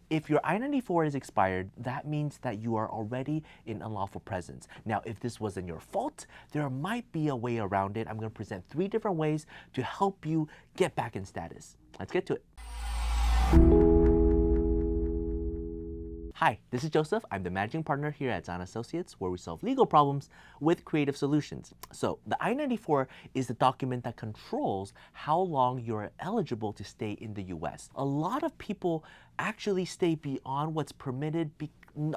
If your I-94 is expired, that means that you are already in unlawful presence. Now, if this wasn't your fault, there might be a way around it. I'm going to present 3 different ways to help you get back in status. Let's get to it. Hi, this is Joseph. I'm the managing partner here at Tsang and Associates, where we solve legal problems with creative solutions. So the I-94 is the document that controls how long you're eligible to stay in the US. A lot of people actually stay beyond what's permitted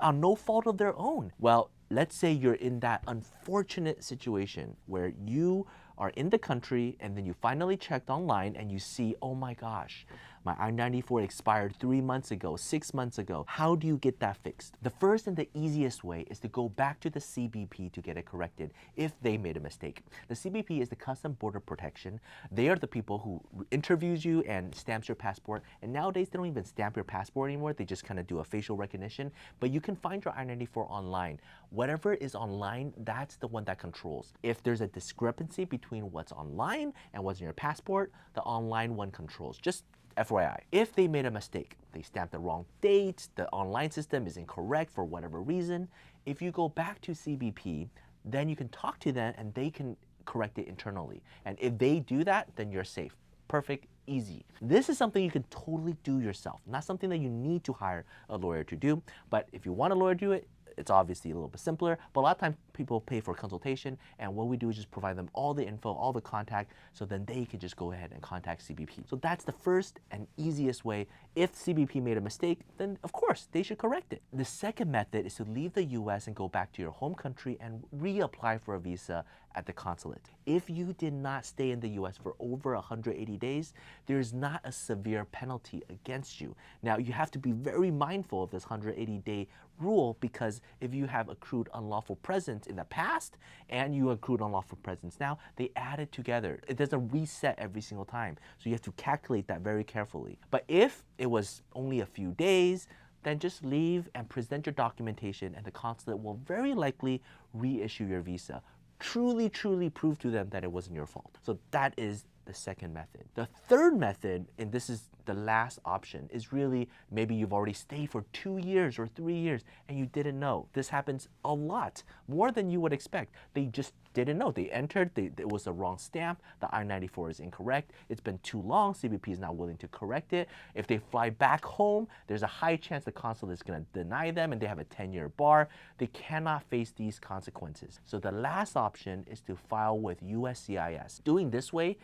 on no fault of their own. Well, let's say you're in that unfortunate situation where you are in the country and then you finally checked online and you see, oh my gosh, my I-94 expired 3 months ago, 6 months ago. How do you get that fixed? The first and the easiest way is to go back to the CBP to get it corrected if they made a mistake. The CBP is the Customs Border Protection. They are the people who interviews you and stamps your passport. And nowadays, they don't even stamp your passport anymore. They just kind of do a facial recognition. But you can find your I-94 online. Whatever is online, that's the one that controls. If there's a discrepancy between what's online and what's in your passport, the online one controls. Just FYI, if they made a mistake, they stamped the wrong dates, the online system is incorrect for whatever reason, if you go back to CBP, then you can talk to them and they can correct it internally. And if they do that, then you're safe. Perfect, easy. This is something you can totally do yourself, not something that you need to hire a lawyer to do. But if you want a lawyer to do it, it's obviously a little bit simpler, but a lot of times people pay for a consultation, and what we do is just provide them all the info, all the contact, so then they can just go ahead and contact CBP. So that's the first and easiest way. If CBP made a mistake, then of course they should correct it. The second method is to leave the US and go back to your home country and reapply for a visa at the consulate. If you did not stay in the US for over 180 days, there is not a severe penalty against you. Now, you have to be very mindful of this 180-day rule, because if you have accrued unlawful presence in the past and you accrued unlawful presence now, they add it together. It doesn't reset every single time. So you have to calculate that very carefully. But if it was only a few days, then just leave and present your documentation, and the consulate will very likely reissue your visa. Truly prove to them that it wasn't your fault. So that is the second method. The third method, and this is the last option, is really maybe you've already stayed for 2 years or 3 years and you didn't know. This happens a lot, more than you would expect. They just didn't know. They entered, it was the wrong stamp, the I-94 is incorrect, it's been too long, CBP is not willing to correct it. If they fly back home, there's a high chance the consulate is going to deny them and they have a 10-year bar. They cannot face these consequences. So the last option is to file with USCIS. Doing this way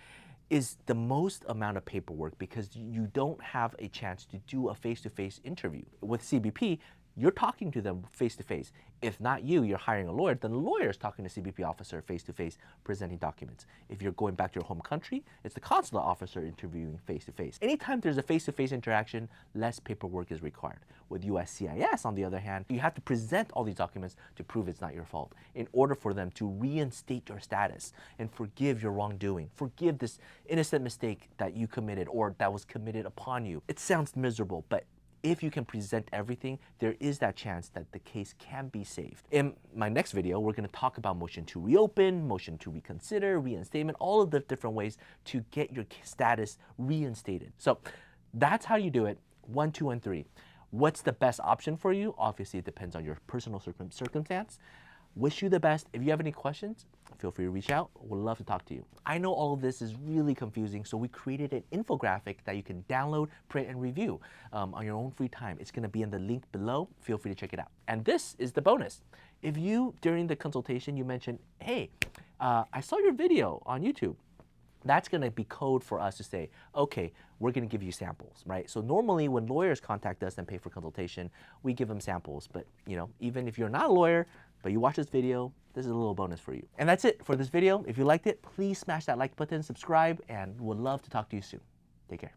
is the most amount of paperwork because you don't have a chance to do a face-to-face interview. With CBP, you're talking to them face-to-face. If not you, you're hiring a lawyer, then the lawyer is talking to CBP officer face-to-face, presenting documents. If you're going back to your home country, it's the consular officer interviewing face-to-face. Anytime there's a face-to-face interaction, less paperwork is required. With USCIS, on the other hand, you have to present all these documents to prove it's not your fault in order for them to reinstate your status and forgive your wrongdoing, forgive this innocent mistake that you committed or that was committed upon you. It sounds miserable, but if you can present everything, there is that chance that the case can be saved. In my next video, we're going to talk about motion to reopen, motion to reconsider, reinstatement, all of the different ways to get your status reinstated. So that's how you do it. 1, 2, and 3. What's the best option for you? Obviously, it depends on your personal circumstance. Wish you the best. If you have any questions, feel free to reach out. We'd love to talk to you. I know all of this is really confusing, so we created an infographic that you can download, print, and review on your own free time. It's going to be in the link below. Feel free to check it out. And this is the bonus. If you, during the consultation, you mentioned, hey, I saw your video on YouTube, that's going to be code for us to say, okay, we're going to give you samples, right? So normally when lawyers contact us and pay for consultation, we give them samples. But even if you're not a lawyer, but you watch this video, this is a little bonus for you. And that's it for this video. If you liked it, please smash that like button, subscribe, and we'd love to talk to you soon. Take care.